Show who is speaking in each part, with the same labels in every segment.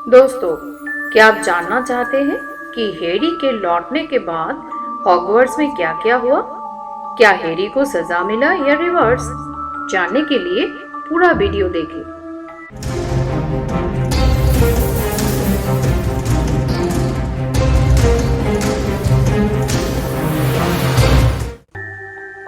Speaker 1: दोस्तों, क्या आप जानना चाहते हैं कि हैरी के लौटने के बाद हॉगवर्ट्स में क्या-क्या हुआ? क्या हैरी को सजा मिला या रिवर्स? जानने के लिए पूरा वीडियो देखें।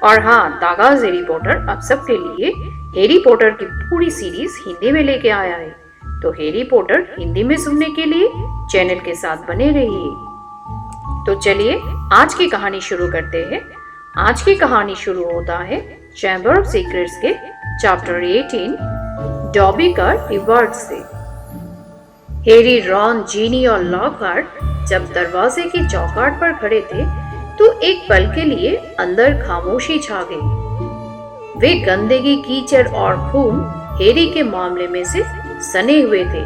Speaker 1: और हाँ, तागाज हैरी पॉटर अब सबके लिए हैरी पॉटर की पूरी सीरीज हिंदी में लेके आया है। तो हैरी पॉटर हिंदी में सुनने के लिए चैनल के साथ बने रहिए। तो चलिए आज की कहानी शुरू करते हैं। आज की कहानी शुरू होता है चैम्बर ऑफ सीक्रेट्स के चैप्टर 18 डॉबी का रिवॉर्ड से। हैरी, रॉन, जीनी और लॉकहार्ट जब दरवाजे की चौखट पर खड़े थे तो एक पल के लिए अंदर खामोशी छा गई। वे गंदगी, कीचड़ और खून हैरी के मामले में से सने हुए थे।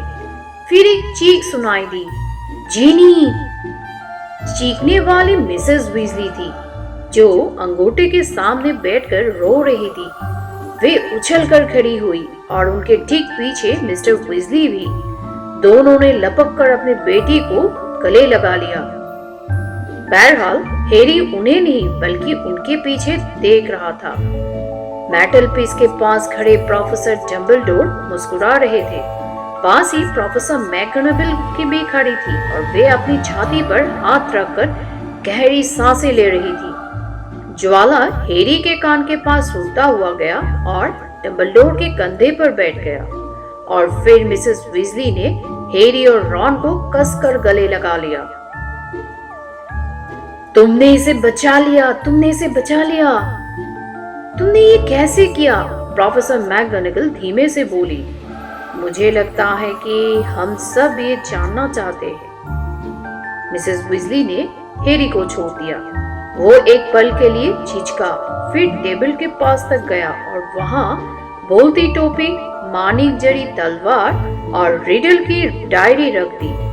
Speaker 1: फिर एक चीख सुनाई दी, जीनी! चीखने वाली मिसेस वीजली थी, जो अंगूठे के सामने बैठकर रो रही थी। वे उछलकर खड़ी हुई और उनके ठीक पीछे मिस्टर वीजली भी। दोनों ने लपक कर अपनी बेटी को गले लगा लिया। बहरहाल हैरी उन्हें नहीं बल्कि उनके पीछे देख रहा था। मेटल पीस के पास खड़े प्रोफेसर डंबलडोर मुस्कुरा रहे थे। पास ही प्रोफेसर मैगोनागल की भी खड़ी थी और वे अपनी छाती पर हाथ रखकर गहरी सांसें ले रही थी। ज्वाला हैरी के कान के पास रुकता हुआ गया और डंबलडोर के कंधे पर बैठ गया। और फिर मिसेस वीजली ने हैरी और रॉन को कसकर गले लगा लिया। तुमने इसे बचा लिया, तुमने इसे बचा लिया। तुमने ये कैसे किया? प्रोफेसर मैगोनागल धीमे से बोली। मुझे लगता है कि हम सब ये जानना चाहते हैं। मिसेस वीजली ने हैरी को छोड़ दिया। वो एक पल के लिए झिझका, फिर टेबल के पास तक गया और वहां बोलती टोपी, मानिक जड़ी तलवार और रिडल की डायरी रख दी।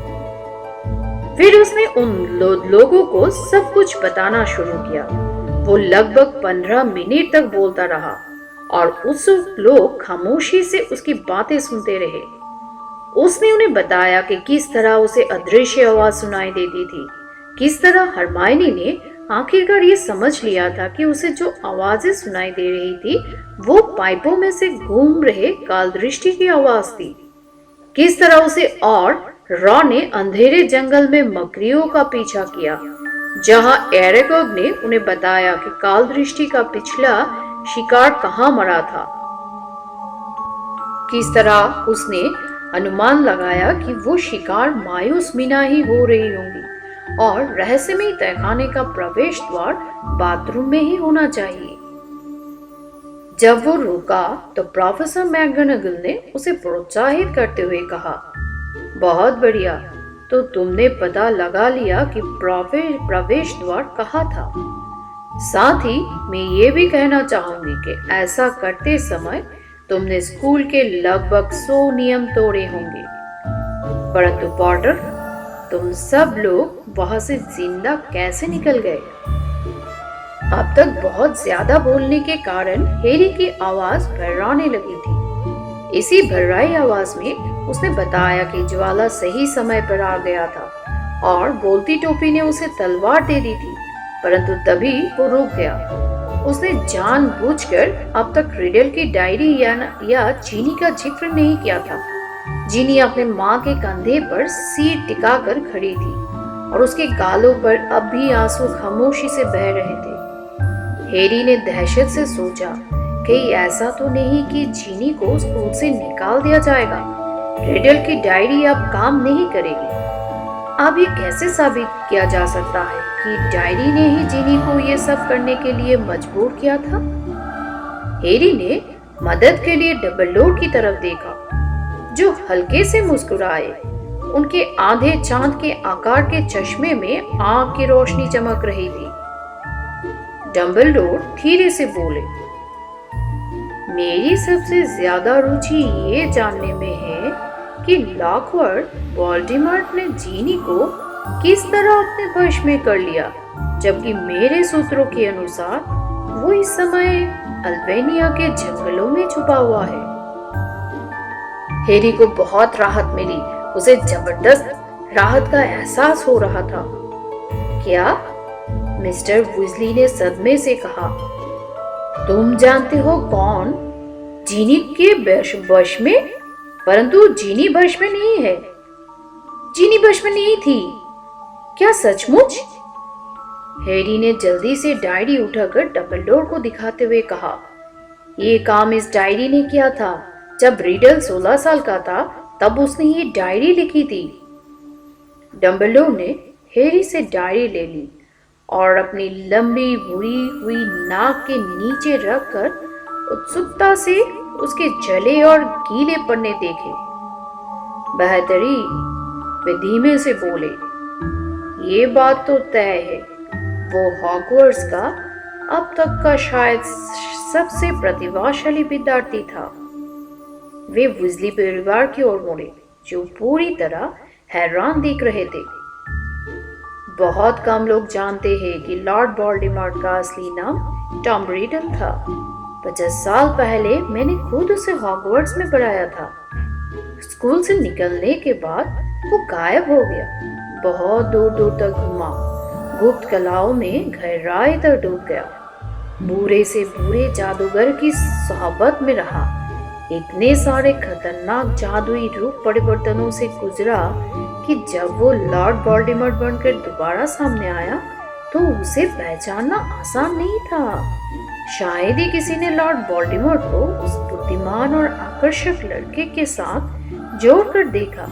Speaker 1: फिर उसने उन लोगों को सब कुछ बताना शुरू किया। वो लगभग 15 मिनट तक बोलता रहा और उत्सुक लोग खामोशी से उसकी बातें सुनते रहे। उसने उन्हें बताया कि किस तरह उसे अदृश्य आवाज सुनाई देती थी, किस तरह हरमायनी ने आखिरकार ये समझ लिया था कि उसे जो आवाजें सुनाई दे रही थी वो पाइपों में से घूम रहे कालदृष्टि की आवाज थी, किस तरह उसे और रॉन ने अंधेरे जंगल में मकड़ियों का पीछा किया, जहां एरेगॉग ने उन्हें बताया कि कालदृष्टि का पिछला शिकार कहां मरा था। किस तरह उसने अनुमान लगाया कि वो शिकार मायूस मीना ही हो रही होंगी और रहस्यमयी तहखाने का प्रवेश द्वार बाथरूम में ही होना चाहिए। जब वो रुका तो प्रोफेसर मैगोनागल ने उसे प्रोत्साहित करते हुए कहा, बहुत बढ़िया, तो तुमने पता लगा लिया कि प्रवेश द्वार कहाँ था। साथ ही मैं ये भी कहना चाहूंगी कि ऐसा करते समय तुमने स्कूल के लगभग 100 नियम तोड़े होंगे। परंतु पॉटर, तुम सब लोग वहां से जिंदा कैसे निकल गए? अब तक बहुत ज्यादा बोलने के कारण हैरी की आवाज भर्राने लगी थी। इसी भर्राई आवाज में उसने बताया कि ज्वाला सही समय पर आ गया था और बोलती टोपी ने उसे तलवार दे दी थी, परंतु तभी वो रुक गया। उसने जानबूझकर अब तक रिडल की डायरी या जीनी का जिक्र नहीं किया था। जीनी अपने माँ के कंधे पर सिर टिकाकर खड़ी थी और उसके गालों पर अब भी आंसू खामोशी से बह रहे थे। हैरी ने दहशत से सोचा कि ऐसा तो नहीं कि जीनी को स्कूल से निकाल दिया जाएगा। रिडल की डायरी अब काम नहीं करेगी। अब ये कैसे साबित किया जा सकता है कि डायरी ने ही जीनी को ये सब करने के लिए मजबूर किया था? हैरी ने मदद के लिए डंबलडोर की तरफ देखा, जो हल्के से मुस्कुराए। उनके आधे चांद के आकार के चश्मे में आग की रोशनी चमक रही थी। डंबलडोर धीरे से बोले, मेरी सबसे ज्यादा रुचि ये जानने में है कि लॉकहार्ट वोल्डेमॉर्ट ने जीनी को किस तरह अपने वश में कर लिया, जबकि मेरे सूत्रों के अनुसार वो इस समय अल्बेनिया के जंगलों में छुपा हुआ है। हैरी को बहुत राहत मिली। उसे जबरदस्त राहत का एहसास हो रहा था। क्या? मिस्टर विजली ने सदमे से कहा। तुम जानते हो कौन? जीनी के वश में? परंतु जीनी वश में नहीं है। जीनी वश में नहीं थी। क्या सचमुच? हैरी ने जल्दी से डायरी उठाकर डंबलडोर को दिखाते हुए कहा, ये काम इस डायरी ने किया था। जब रिडल 16 साल का था तब उसने ये डायरी लिखी थी। डंबलडोर ने हैरी से डायरी ले ली और अपनी लंबी भूरी हुई नाक के नीचे रखकर उत्सुकता से उसके जले और गीले पन्ने देखे। बहतरी, वे धीमे से बोले, ये बात तो तय है, वो हॉगवर्ट्स का अब तक का शायद सबसे प्रतिभाशाली विद्यार्थी था। वे विजली परिवार की ओर मुड़े, जो पूरी तरह हैरान देख रहे थे। बहुत कम लोग जानते हैं कि लॉर्ड वोल्डेमॉर्ट का असली नाम टॉम रिडल था। 50 साल पहले मैंने खुद उसे हॉगवर्ट्स में पढ़ाया था। स्कूल से निकलने के बाद वो गायब हो गया, बहुत दूर दूर तक घूमा, गुप्त कलाओं में गहराई तक डूब गया, बुरे से बुरे जादूगर की सोहबत में रहा, इतने सारे खतरनाक जादुई रूप परिवर्तनों से गुजरा कि जब वो लॉर्ड वोल्डेमॉर्ट बनकर दोबारा सामने आया तो उसे पहचानना आसान नहीं था। शायद ही किसी ने लॉर्ड वोल्डेमॉर्ट को उस बुद्धिमान और आकर्षक लड़के के साथ जोड़कर देखा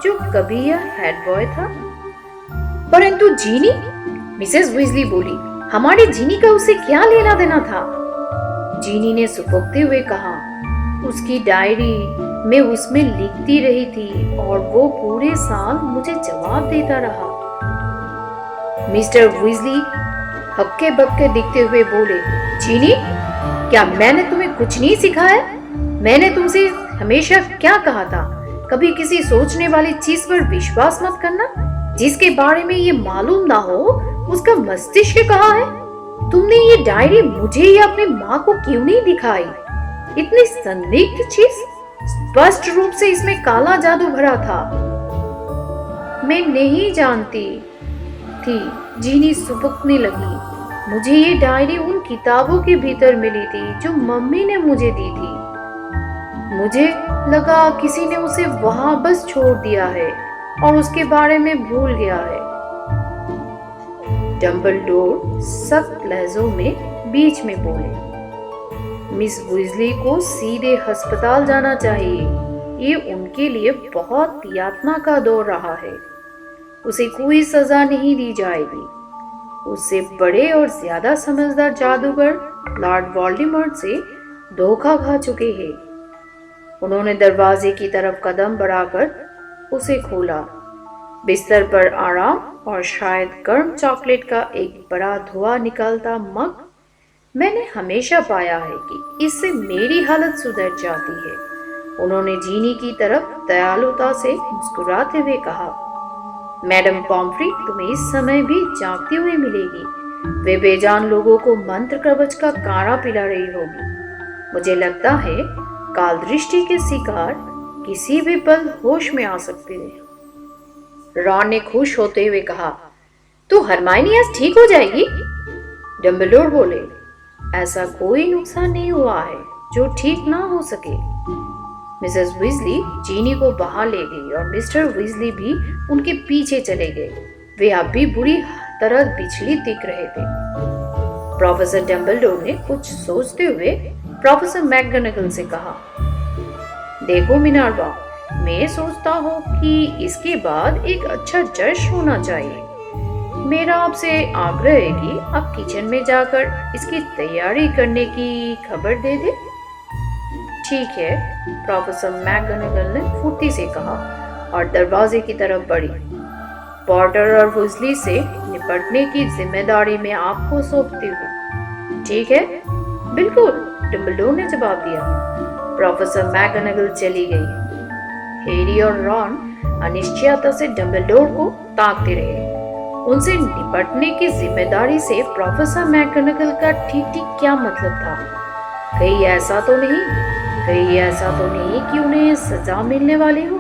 Speaker 1: जो कभी यह हेड बॉय था। परंतु जीनी, मिसेस वीजली बोली, हमारी जीनी का उसे क्या लेना देना था? जीनी ने सुबकते हुए कहा, उसकी डायरी मैं उसमें लिखती रही थी और वो पूरे साल मुझे जवाब देता रहा। मिस्टर वीजली हक्के बक्के दिखते हुए बोले, जीनी, क्या मैंने तुम्हें कुछ नहीं सिखाया? मैंने तुमसे हमेशा क्या कहा था, कभी किसी सोचने वाली चीज पर विश्वास मत करना। जिसके बारे में ये मालूम ना हो उसका मस्तिष्क कहाँ है? तुमने ये डायरी मुझे या अपनी माँ को क्यों नहीं दिखाई? इतनी संदिग्ध चीज, स्पष्ट रूप से इसमें काला जादू भरा था। मैं नहीं जानती थी, जीनी सुबकने लगी। मुझे ये डायरी उन किताबों के भीतर मिली थी जो मम्मी ने मुझे दी थी। मुझे लगा किसी ने उसे वहां बस छोड़ दिया है और उसके बारे में भूल गया है। डंबलडोर सख्त लहजों में बीच में बोले, मिस वीजली को सीधे अस्पताल जाना चाहिए। ये उनके लिए बहुत यातना का दौर रहा है। उसे कोई सजा नहीं दी जाएगी। उससे बड़े और ज्यादा समझदार जादूगर लॉर्ड वोल्डेमॉर्ट से धोखा खा चुके हैं। उन्होंने दरवाजे की तरफ कदम बढ़ाकर उसे खोला। बिस्तर पर आराम और शायद गर्म चॉकलेट का एक बड़ा धुआं निकलता मग। मैंने हमेशा पाया है कि इससे मेरी हालत सुधर जाती है। उन्होंने जीनी की तरफ दयालुता से मुस्कुराते हुए कहा, मैडम पॉम्फ्री तुम्हें इस समय भी जागती हुई मिलेगी। वे बेजान लोगों को मंत्र कवच का काढ़ा पिला रही होगी। मुझे लगता है काल दृष्टि के शिकार किसी भी पल होश में आ सकते हैं। रॉन ने खुश होते हुए कहा, तो हरमाइनी आज ठीक हो जाएगी? डंबलडोर बोले, ऐसा कोई नुकसान नहीं हुआ है जो ठीक ना हो सके। मिसेस वीजली जीनी को बाहर ले गई और मिस्टर वीजली भी उनके पीछे चले गए। वे अब भी बुरी तरह बिचलित दिख रहे थे। प्रोफेसर डंबलडोर ने कुछ सोचते हुए प्रोफेसर मैकगोनागल से कहा, देखो मिनर्वा, मैं सोचता हूँ कि इसके बाद एक अच्छा जश्न होना चाहिए। मेरा आपसे आग्रह है कि आप किचन में जाकर इसकी तैयारी करने की खबर दे दें। ठीक है, प्रोफेसर मैकगोनागल ने फुर्ती से कहा और दरवाजे की तरफ बढ़ी। पॉटर और वीजली से निपटने की जिम्मेदारी मैं आपको सौंपती हूँ। ठीक है, बिल्कुल, डंबलडोर ने जवाब दिया। प्रोफेसर मैकगोनागल चली गई। हैरी और रॉन अनिश्चयता से डंबलडोर को ताकते रहे। उनसे निपटने की जिम्मेदारी से प्रोफेसर मैकगोनागल का ठीक ठीक क्या मतलब था? कहीं ऐसा तो नहीं कि उन्हें सजा मिलने वाली हो?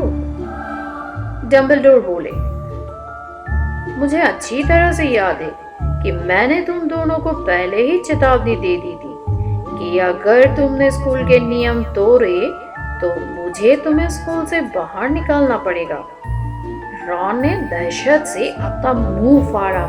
Speaker 1: डम्बलडोर बोले, मुझे अच्छी तरह से याद है कि मैंने तुम दोनों को पहले ही चेतावनी दे दी थी कि अगर तुमने स्कूल के नियम तोड़े तो मुझे तुम्हें स्कूल से बाहर निकालना पड़ेगा। रॉन ने दहशत से अपना मुंह फाड़ा,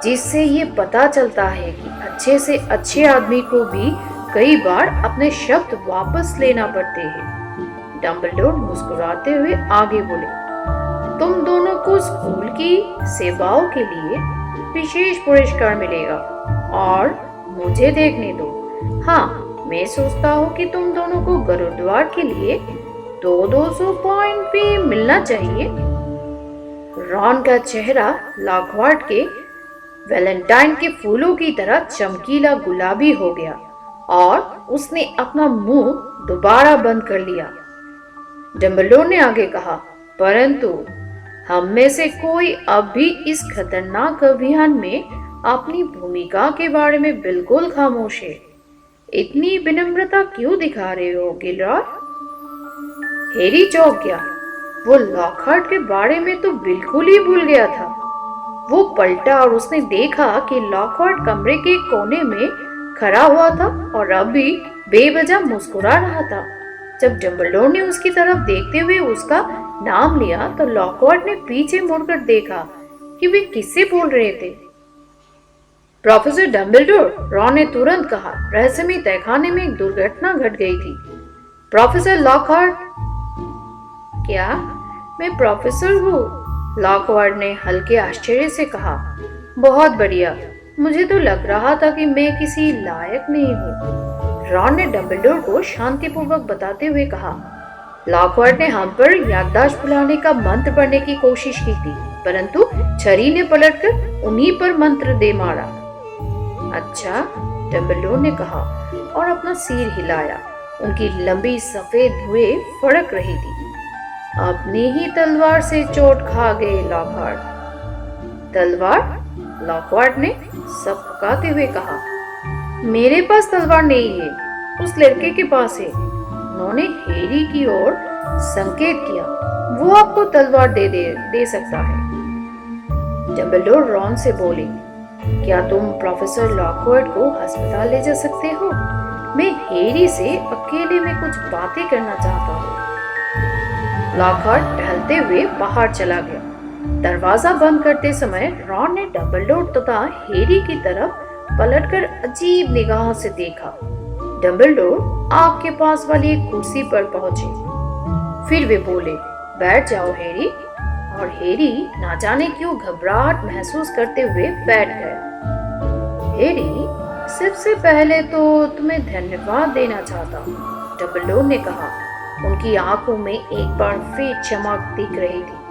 Speaker 1: जिससे ये पता चलता है कि अच्छे से अच्छे आदमी को भी कई बार अपने शब्द वापस लेना पड़ते हैं। डम्बलडोर मुस्कुराते हुए आगे बोले, तुम दोनों को स्कूल की सेवाओं के लिए विशेष पुरस्कार मिलेगा और मुझे देखने दो। हाँ, मैं सोचता हूँ कि तुम दोनों को गुरुद्वार के लिए 200 पॉइंट भी मिलना चाहिए। रॉन का चेहरा लॉकहार्ट के वैलेंटाइन के फूलों की तरह चमकीला गुलाबी हो गया और उसने अपना मुंह दोबारा बंद कर लिया। डम्बलडोर ने आगे कहा, परंतु हम में से कोई अब भी इस खतरनाक अभियान में अपनी भूमिका के बारे में बिल्कुल खामोश है। इतनी विनम्रता क्यों दिखा रहे हो गिलरॉय? हैरी चौंक गया। वो लॉकहार्ट के बारे में तो बिल्कुल ही भूल गया था। वो पलटा और उसने देखा कि लॉकहार्ट कमरे के कोने में खड़ा हुआ था और अभी बेवजह मुस्कुरा रहा था। जब डम्बलडोर ने उसकी तरफ देखते हुए उसका नाम लिया तो लॉकहार्ट ने पीछे मुड़कर देखा कि वे किससे बोल रहे थे। प्रोफेसर डम्बलडोर, रॉन ने तुरंत कहा, रहस्यमय तहखाने में एक दुर्घटना घट गई थी। Professor Lockhart? क्या मैं प्रोफेसर हूँ? लॉकहार्ट ने हल्के आश्चर्य से कहा, बहुत बढ़िया, मुझे तो लग रहा था कि मैं किसी लायक नहीं हूँ। रॉन ने डम्बलडोर को शांतिपूर्वक बताते हुए कहा, लॉकहार्ट ने हम पर याददाश्त भुलाने का मंत्र पढ़ने की कोशिश की थी, परंतु छरी ने पलटकर उन्हीं पर मंत्र दे मारा। अच्छा, डम्बलडोर ने कहा और अपना सिर हिलाया। उनकी लंबी सफेद भुएं फड़क रही थी। अपनी ही तलवार से चोट खा गए लॉकहार्ट। तलवार? लॉकहार्ट ने सपकाते हुए कहा, मेरे पास तलवार नहीं है, उस लड़के के पास है। उन्होंने हैरी की ओर संकेत किया, वो आपको तलवार दे सकता है। डम्बलडोर रॉन से बोले, क्या तुम प्रोफेसर लॉकहार्ट को अस्पताल ले जा सकते हो? मैं हैरी से अकेले में कुछ बातें करना चाहता हूँ। लॉकहार्ट टहलते हुए बाहर चला गया। दरवाजा बंद करते समय रॉन ने डम्बलडोर तथा हैरी की तरफ पलटकर अजीब निगाह से देखा। डम्बलडोर आग के पास वाली एक कुर्सी पर पहुंचे। फिर वे बोले, बैठ जाओ हैरी। और हैरी ना जाने क्यों घबराहट महसूस करते हुए बैठ गया। हैरी, सबसे पहले तो तुम्हें धन्यवाद देना चाहता हूँ, डम्बलडोर ने कहा। उनकी आंखों में एक बार फिर चमक दिख रही थी।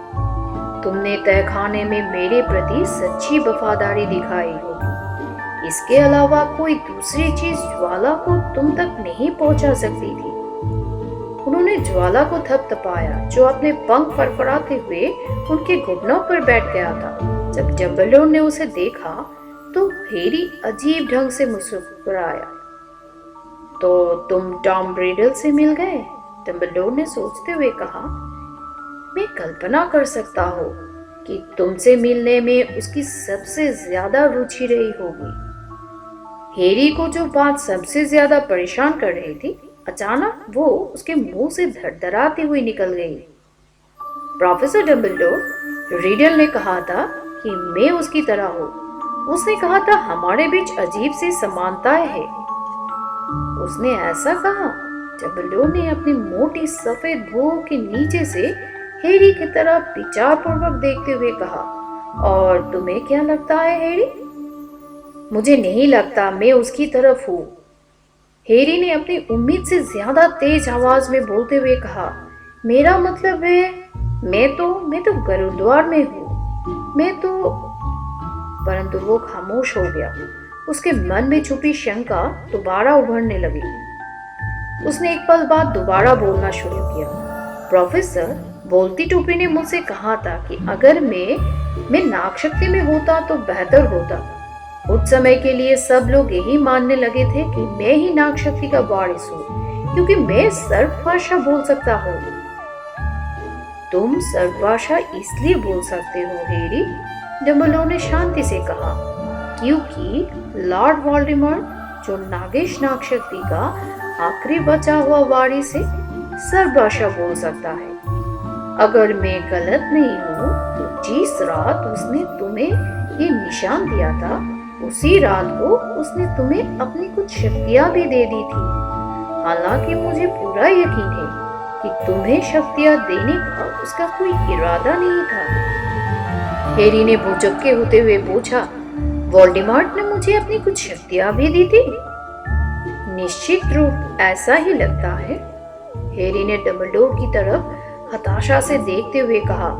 Speaker 1: तुमने तहखाने में मेरे प्रति सच्ची वफादारी दिखाई होगी। इसके अलावा कोई दूसरी चीज ज्वाला को तुम तक नहीं पहुंचा सकती थी। उन्होंने ज्वाला को थपथपाया, जो अपने पंख फड़फड़ाते हुए उनके घुटनों पर बैठ गया था। जब डम्बलडोर ने उसे देखा तो हैरी अजीब ढंग से मुस्कुराया। तो तुम टॉम रिडल से मिल गए? डम्बलडोर ने सोचते हुए कहा, मैं कल्पना कर सकता हूँ कि तुमसे मिलने में उसकी सबसे ज्यादा रुचि रही होगी। हैरी को जो बात सबसे ज्यादा परेशान कर रही थी, अचानक वो उसके मुंह से धड़धड़ाती हुई निकल गई। प्रोफेसर डम्बलडोर, रिडल ने कहा था कि मैं उसकी तरह हूँ। उसने कहा था हमारे बीच अजीब सी समानताएं हैं। उसने ऐसा कहा? डम्बलडोर ने अपनी मोटी सफेद भुओं के नीचे से हैरी की तरफ विचारपूर्वक देखते हुए कहा, और तुम्हें क्या लगता है हैरी? मुझे नहीं लगता मैं उसकी तरफ हूँ। हैरी ने अपनी उम्मीद से ज्यादा तेज आवाज में बोलते हुए कहा, मेरा मतलब है मैं तो गुरुद्वार में हूँ। मैं तो। परंतु वो खामोश हो गया। उसके मन में छुपी शंका दोबारा उभरने लगी। उसने एक पल बाद दोबारा बोलना शुरू किया, प्रोफेसर, बोलती टोपी ने मुझसे कहा था कि अगर मैं नागशक्ति में होता तो बेहतर होता। कुछ समय के लिए सब लोग यही मानने लगे थे कि मैं ही नागशक्ति का वारिस हूँ, क्योंकि मैं सर्व भाषा बोल सकता हूँ। तुम सर्वभाषा इसलिए बोल सकते हो हैरी, डम्बलडोर ने शांति से कहा, क्योंकि लॉर्ड वोल्डेमॉर्ट जो नागेश नागशक्ति का आखिरी बचा हुआ वारिस से सर्वभाषा बोल सकता है। अगर मैं गलत नहीं हूँ तो जिस रात उसने तुम्हें ये निशान दिया था, उसी रात को उसने तुम्हें अपनी कुछ शक्तियां भी दे दी थी। हालांकि मुझे पूरा यकीन है कि तुम्हें शक्तियां देने का उसका कोई इरादा नहीं था। हैरी ने भौचक्के होते हुए पूछा, वोल्डेमॉर्ट ने मुझे अपनी कुछ शक्तियां भी दी थी? निश्चित रूप ऐसा ही लगता है। हैरी ने डम्बलडोर की तरफ हताशा से देखते हुए कहा,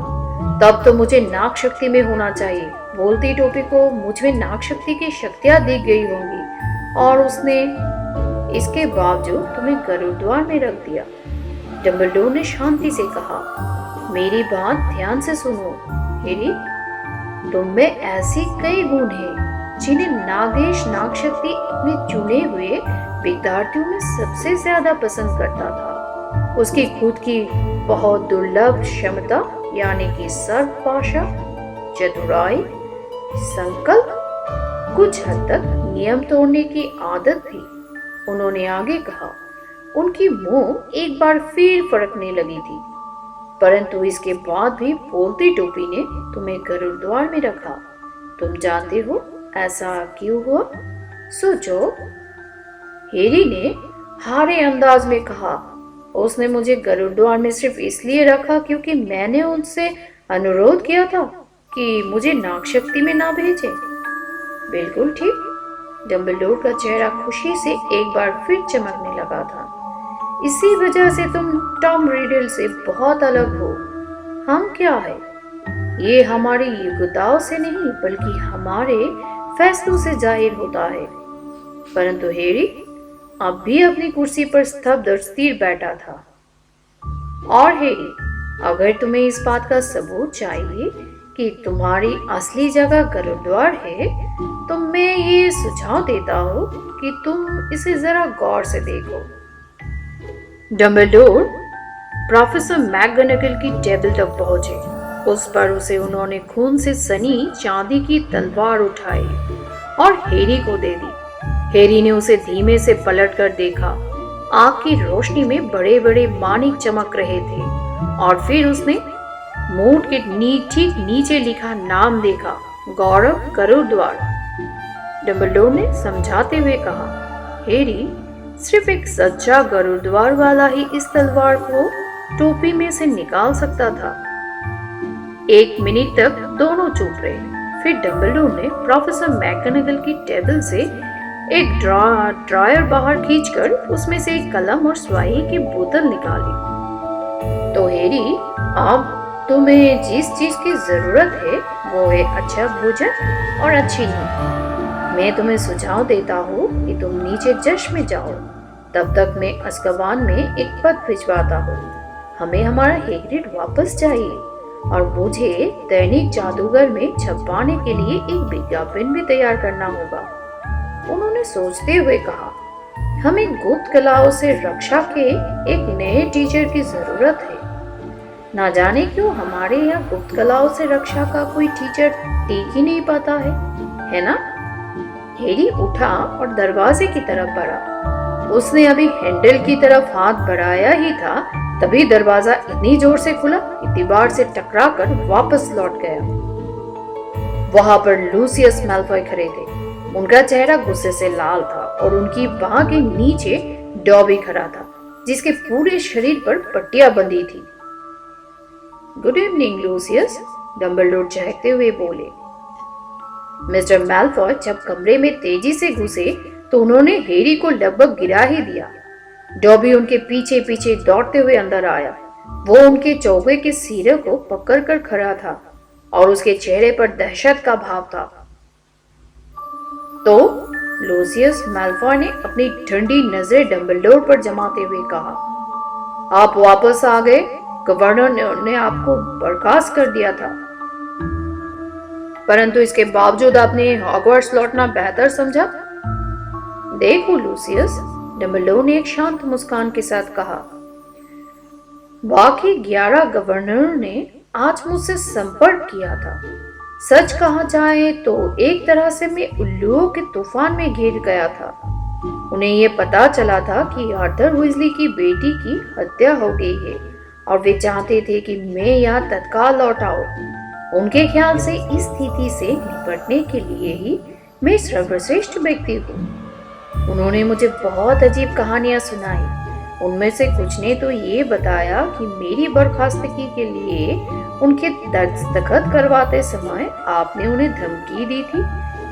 Speaker 1: तब तो मुझे नाग शक्ति में होना चाहिए। बोलती टोपी को मुझ में नाग शक्ति की शक्तियां दी गई होंगी और उसने इसके बावजूद तुम्हें गरुड़द्वार में रख दिया। डम्बलडोर ने शांति से कहा, मेरी बात ध्यान से सुनो हैरी, तुम में ऐसी कई गुण हैं जिन्हें नागेश नागशक्ति अपने चुने हुए विद्यार्थियों में सबसे ज्यादा पसंद करता था। उसकी खुद की बहुत दुर्लभ क्षमता यानी कि सर्वभाषा, चतुराई, संकल्प, कुछ हद तक नियम तोड़ने की आदत थी। उन्होंने आगे कहा, उनकी मुंह एक बार फिर फड़कने लगी थी, परंतु इसके बाद भी बोलती टोपी ने तुम्हें गरुड़द्वार में रखा। तुम जानते हो ऐसा क्यों हुआ? सोचो। हैरी ने हारे अंदाज में कहा, उसने मुझे गरुड़द्वार में सिर्फ इसलिए रखा क्योंकि मैंने उनसे अनुरोध किया था कि मुझे नागशक्ति में ना भेजे। बिल्कुल ठीक। डम्बलडोर का चेहरा खुशी से एक बार फिर चमकने लगा था। इसी वजह से तुम टॉम रिडल से बहुत अलग हो। हम क्या है? ये हमारी योग्यताओं से नहीं बल्कि हमारे फैसलों से जाहिर होता है। परंतु हैरी अब भी अपनी कुर्सी पर स्तब्ध और स्थिर बैठा था। और हैरी, अगर तुम्हें इस बात का सबूत चाहिए कि तुम्हारी असली जगह गरुड़द्वार है, तो मैं ये सुझाव देता हूँ कि तुम इसे जरा गौर से देखो। डम्बलडोर प्रोफेसर मैकगोनागल की टेबल तक पहुंचे। उस पर उसे उन्होंने खून से सनी चांदी की तलवार उठाई और हैरी को दे दी। हैरी ने उसे धीमे से पलटकर देखा। आग की रोशनी में बड़े बड़े मानिक चमक रहे थे और फिर उसने मूठ के ठीक नीचे लिखा नाम देखा, गौरव गरुड़द्वार। डम्बलडोर ने समझाते हुए कहा, हैरी, सिर्फ एक सच्चा गरुड़द्वार वाला ही इस तलवार को टोपी में से निकाल सकता था। 1 मिनट तक दोनों चुप रहे। फिर डम्बलडोर ने प्रोफेसर मैकगोनागल की टेबल से एक ड्रायर बाहर खींचकर उसमें से एक कलम और स्याही की बोतल निकाली। तो हैरी, अब तुम्हें जिस चीज की जरूरत है वो है अच्छा भोजन और अच्छी नींद। मैं तुम्हें सुझाव देता हूँ कि तुम नीचे जश में जाओ। तब तक मैं अस्कबान में एक पत्र भिजवाता हूँ। हमें हमारा हैग्रिड वापस चाहिए और मुझे दैनिक जादूगर में छपवाने के लिए एक विज्ञापन भी तैयार करना होगा। उन्होंने सोचते हुए कहा, हमें गुप्त कलाओं से रक्षा के एक नए टीचर की जरूरत है। ना जाने क्यों हमारे यहाँ गुप्त कलाओं से रक्षा का कोई टीचर टिक ही नहीं पाता है ना? हैरी उठा और दरवाजे की तरफ बढ़ा। उसने अभी हैंडल की तरफ हाथ बढ़ाया ही था, तभी दरवाजा इतनी जोर से खुला कि दीवार से टकराकर वापस लौट गया। वहां पर लूसियस मैल्फॉय खड़े थे। उनका चेहरा गुस्से से लाल था और उनकी बाह के नीचे डॉबी खड़ा था, जिसके पूरे शरीर पर पट्टियां बंधी थी। गुड इवनिंग लूसियस, डम्बलडोर चहकते हुए बोले। मिस्टर मैल्फॉय जब कमरे में तेजी से घुसे तो उन्होंने हैरी को लगभग गिरा ही दिया। डॉबी उनके पीछे पीछे दौड़ते हुए अंदर आया। वो उनके चौके के सिरे को पकड़कर खड़ा था और उसके चेहरे पर दहशत का भाव था। तो लूसियस मैल्फॉय ने अपनी ठंडी नजरें डम्बलडोर पर जमाते हुए कहा, आप वापस आ गए। गवर्नर ने आपको बर्खास्त कर दिया था, परंतु इसके बावजूद आपने हॉगवर्ट्स लौटना बेहतर समझा। देखो लूसियस, डम्बलडोर ने एक शांत मुस्कान के साथ कहा, बाकी 11 गवर्नरों ने आज मुझसे संपर्क किया था। सच कहा जाए तो एक तरह से मैं उल्लुओं के तूफान में घिर गया था। उन्हें यह पता चला था कि आर्थर वीजली की बेटी की हत्या हो गई है और वे चाहते थे कि मैं यहाँ तत्काल लौट आऊं। उनके ख्याल से इस स्थिति से निपटने के लिए ही मैं सर्वश्रेष्ठ व्यक्ति हूँ। उन्होंने मुझे बहुत अजीब कहानियां सुनाई। उनमें से कुछ ने तो ये बताया कि मेरी बर्खास्तगी के लिए उनके दस्तखत करवाते समय आपने उन्हें धमकी दी थी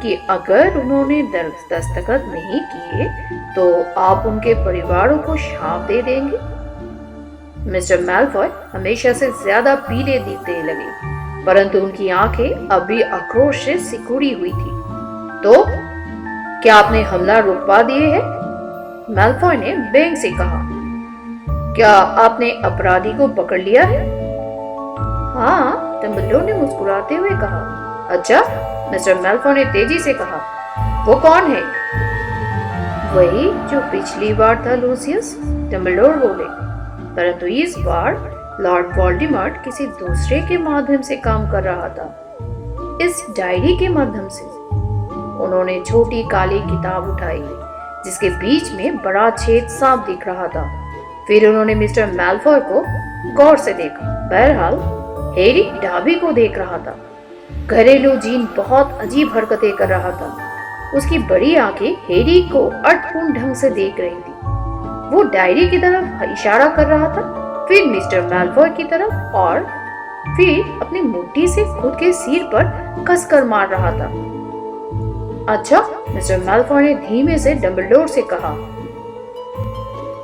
Speaker 1: कि अगर उन्होंने दस्तखत नहीं किए तो आप उनके परिवारों को श्राप दे देंगे। मिस्टर मैलफॉय हमेशा से ज्यादा पीले दिखने लगे, परंतु उनकी आंखें अभी आक्रोश से सिकुड़ी हुई थी। तो क्या आपने हमला रुकवा दिए है? मैलफॉय ने बैंक से कहा। क्या आपने अपराधी को पकड़ लिया है? हाँ, डंबलडोर ने मुस्कुराते हुए कहा। अच्छा, मिस्टर मैलफॉय ने तेजी से कहा। वो कौन है? वही जो पिछली बार था, लूसियस, डंबलडोर बोले। परंतु इस बार लॉर्ड वोल्डेमॉर्ट किसी दूसरे के माध्यम से काम कर रहा था, इस डायरी के माध्यम से। उन्होंने छोटी काली किताब उठाई जिसके बीच में बड़ा छेद साफ दिख रहा था। फिर उन्होंने मिस्टर मैलफॉय को गौर से देखा। बहरहाल हैरी डाबी को देख रहा था। घरेलू जीन बहुत अजीब हरकतें कर रहा था। उसकी बड़ी आंखें हैरी को अर्थपूर्ण ढंग से देख रही थी। वो डायरी की तरफ इशारा कर रहा था, फिर मिस्टर मैलफॉय की तरफ और फिर अपनी मुट्ठी से खुद के सिर पर कसकर मार रहा था। अच्छा, मिस्टर मैलफॉय ने धीमे से डंबलडोर से कहा।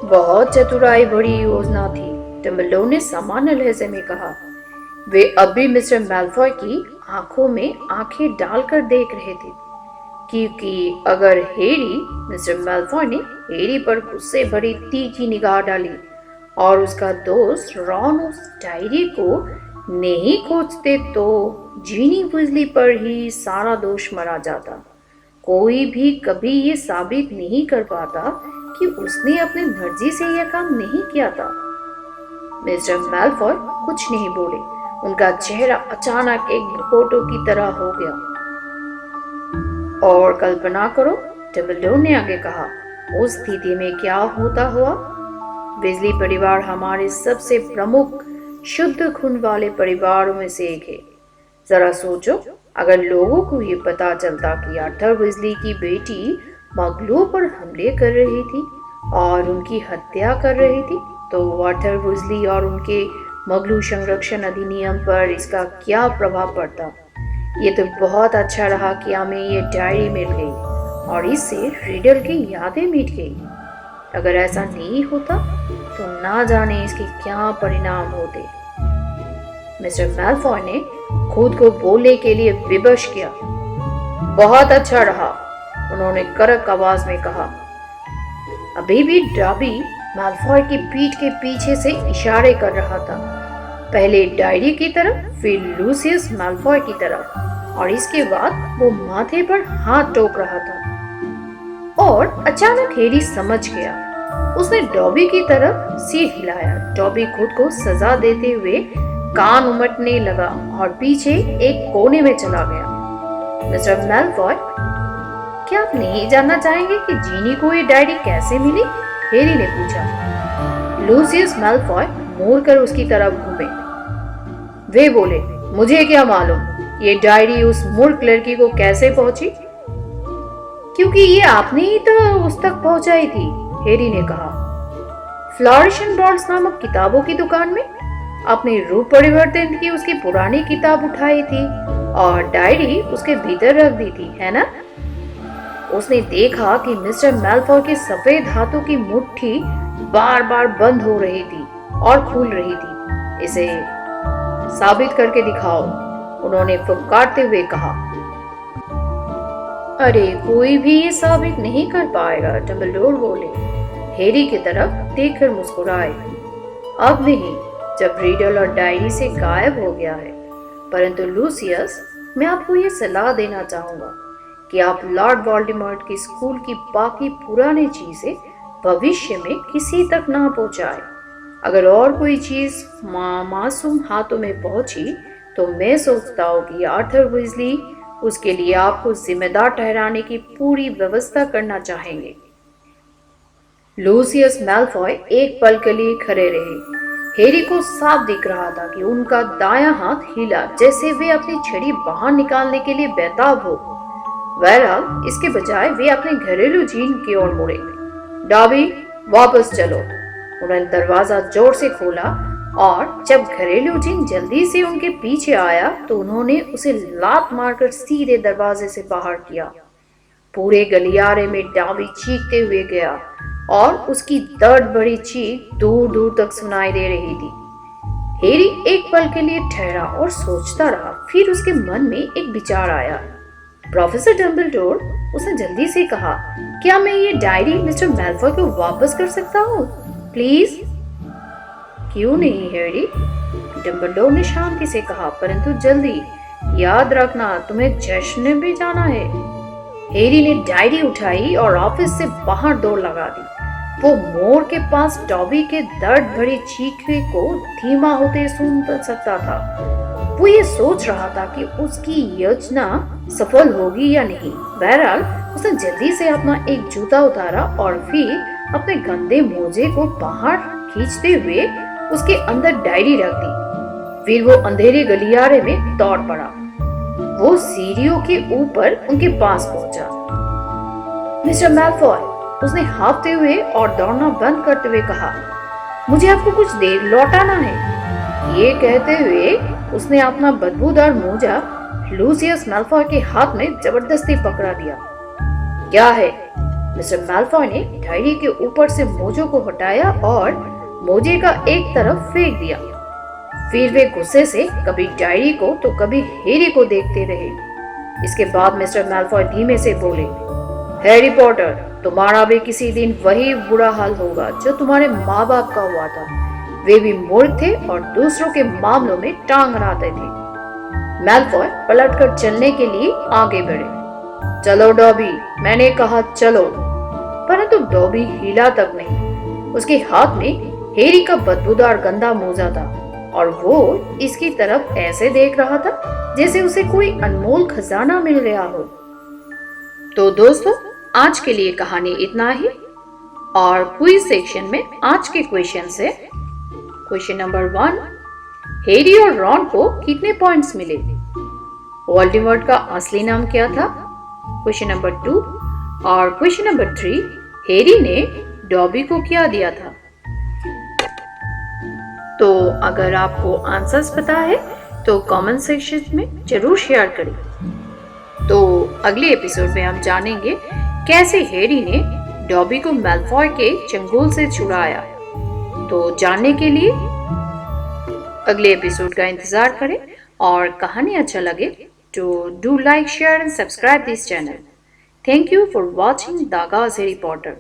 Speaker 1: बहुत चतुराई भरी योजना थी, डंबलडोर ने सामान्य लहजे में कहा। वे अब भी मिस्टर मैलफॉय की आंखों में आंखें डालकर देख रहे थे, क्योंकि अगर हैरी, मिस्टर मैलफॉय ने हैरी पर गुस्से भरी तीखी निगाह डाली और उसका दोस्त रॉन उस डायरी को नहीं खोजते तो जीनी वीजली पर ही सारा दोष मरा जाता। कोई भी कभी ये साबित नहीं कर पाता कि उसने अपनी मर्जी से यह काम नहीं किया था। मिस्टर मैलफॉय कुछ नहीं बोले। उनका चेहरा अचानक एक भगोटो की तरह हो गया। और कल्पना करो, डंबलडोर ने आगे कहा, उस स्थिति में क्या होता हुआ। वीजली परिवार हमारे सबसे प्रमुख शुद्ध खून वाले परिवारों में से एक है। जरा सोचो, अगर लोगों को ये पता चलता कि आर्थर वीजली की बेटी मगलों पर हमले कर रही थी और उनकी हत्या कर रही थी, तो आर्थर वीजली और उनके मगलू संरक्षण अधिनियम पर इसका क्या प्रभाव पड़ता। ये तो बहुत अच्छा रहा कि हमें ये डायरी मिल गई और इससे रीडर की यादें मिट गई। अगर ऐसा नहीं होता तो ना जाने इसके क्या परिणाम होते। मिस्टर मैलफॉय ने खुद को बोलने के लिए विवश किया। बहुत अच्छा रहा, उन्होंने कड़क आवाज में कहा। अभी भी डाबी मैलफॉय की पीठ के पीछे से इशारे कर रहा था, पहले डायरी की तरफ, फिर लूसियस मैलफॉय की तरफ, और इसके बाद वो माथे पर हाथ टोक रहा था। और अचानक हैरी समझ गया। उसने डॉबी की तरफ सिर हिलाया। डॉबी खुद को सजा देते हुए कान उमटने लगा और पीछे एक कोने में चला गया। मिस्टर मैलफॉय, क्या आप नहीं जानना चाहेंगे कि जीनी को ये डायरी कैसे मिली? हैरी ने पूछा। लूसियस मैलफॉय मुड़ कर उसकी तरफ घूमे। वे बोले, मुझे क्या मालूम ये डायरी उस मूर्ख लड़की को कैसे पहुंची? क्योंकि ये आपने ही तो उस तक पहुंचाई थी, हैरी ने कहा। फ्लॉरिश एंड बॉल्स नामक किताबों की दुकान में आपने रूप परिवर्तन की उसकी पुरानी किताब उठाई थी और डायरी उसके भीतर रख दी थी, है ना? उसने देखा कि मिस्टर मैलफॉय के सफेद हाथों की मुट्ठी बार बार बंद हो रही थी और खुल रही थी। इसे साबित करके दिखाओ, उन्होंने फुफकारते हुए कहा। अरे, कोई भी ये साबित नहीं कर पाएगा, डंबलडोर बोले, हैरी की तरफ देखकर मुस्कुराए। अब नहीं, जब रीडल और डायरी से गायब हो गया है। परंतु लूसियस, मैं आपको ये सलाह देना चाहूंगा कि आप लॉर्ड वोल्डेमॉर्ट की स्कूल की बाकी पुरानी चीजें भविष्य में किसी तक ना पहुंचाए। अगर और कोई चीज मासूम हाथों में पहुंची तो मैं सोचता हूँ कि आर्थर वीजली उसके लिए आपको जिम्मेदार ठहराने की पूरी व्यवस्था करना चाहेंगे। लूसियस मैल्फॉय एक पल के लिए खड़े रहे। हैरी को साफ दिख रहा था कि उनका दायां हाथ हिला, जैसे वे अपनी छड़ी बाहर निकालने के लिए बेताब हो। बहरहाल इसके बजाय वे अपने घरेलू जीन की ओर मुड़े। डॉबी, वापस चलो। उन्होंने दरवाजा जोर से खोला और जब घरेलू जीन जल्दी से उनके पीछे आया तो उन्होंने उसे लात मारकर सीधे दरवाजे से बाहर किया। पूरे गलियारे में डॉबी चीखते हुए गया और उसकी दर्द भरी चीख दूर दूर तक सुनाई दे रही थी। हैरी एक पल के लिए ठहरा और सोचता रहा। फिर उसके मन में एक विचार आया। प्रोफेसर डम्बलडोर, उसने जल्दी से कहा, क्या मैं ये डायरी मिस्टर मैल्फॉय को वापस कर सकता हूँ? प्लीज। क्यों नहीं हैरी, डम्बलडोर ने शांति से कहा, परंतु जल्दी। याद रखना, तुम्हें जश्न में भी जाना है। हैरी ने डायरी उठाई और ऑफिस से बाहर दौड़ लगा दी। वो मोड़ के पास डॉबी के दर्द भरी चीखे को धीमा होते सुन सकता था। वो ये सोच रहा था कि उसकी योजना सफल होगी या नहीं। बहरहाल उसने जल्दी से अपना एक जूता उतारा और फिर अपने गंदे मोजे को बाहर खींचते हुए उसके अंदर डायरी रख दी। फिर वो अंधेरे गलियारे में दौड़ पड़ा। वो सीढ़ियों के ऊपर उनके पास पहुंचा। मिस्टर मैल्फॉय, उसने हाँफते हुए और दौड़ना बंद करते हुए कहा, मुझे आपको कुछ देर लौटाना है। ये कहते हुए उसने अपना बदबूदार मोजा लूसियस मैल्फॉय के हाथ में जबरदस्ती पकड़ा दिया। क्या है? मिस्टर मैल्फॉय ने डायरी के ऊपर से मोजों को हटाया और मोजे का एक तरफ फेंक दिया। फिर वे गुस्से से कभी डायरी को तो कभी हैरी को देखते रहे। इसके बाद मिस्टर मैल्फॉय धीमे से बोले, हैरी पॉटर, तुम्हारा भी किसी दिन वही बुरा हाल होगा जो तुम्हारे माँ बाप का हुआ था। वे भी मूर्ख थे और दूसरों के मामलों में टांग अड़ाते थे। मैल्फॉय पलटकर चलने के लिए आगे बढ़े। चलो डॉबी, मैंने कहा चलो। परंतु डॉबी हिला तक नहीं। उसके हाथ में हैरी का बदबूदार गंदा मोजा था और वो इसकी तरफ ऐसे देख रहा था जैसे उसे कोई अनमोल खजाना मिल गया हो। तो दोस्तों, आज के लिए कहानी इतना ही। और क्विज सेक्शन में आज के क्वेश्चन है। क्वेश्चन नंबर 1, हैरी और रॉन को कितने पॉइंट्स मिले? वोल्डेमॉर्ट का असली नाम क्या था? क्वेश्चन नंबर 2 और क्वेश्चन नंबर 3, हैरी ने डॉबी को क्या दिया था? तो अगर आपको आंसर्स पता है तो कमेंट सेक्शन में जरूर शेयर करें। तो अगले एपिसोड में हम जानेंगे कैसे हैरी ने डॉबी को मैल्फॉय के चंगुल से छुड़ाया। तो जानने के लिए अगले एपिसोड का इंतजार करें और कहानी अच्छा लगे तो do like, share and subscribe this channel. Thank you for watching the gauze Harry Potter.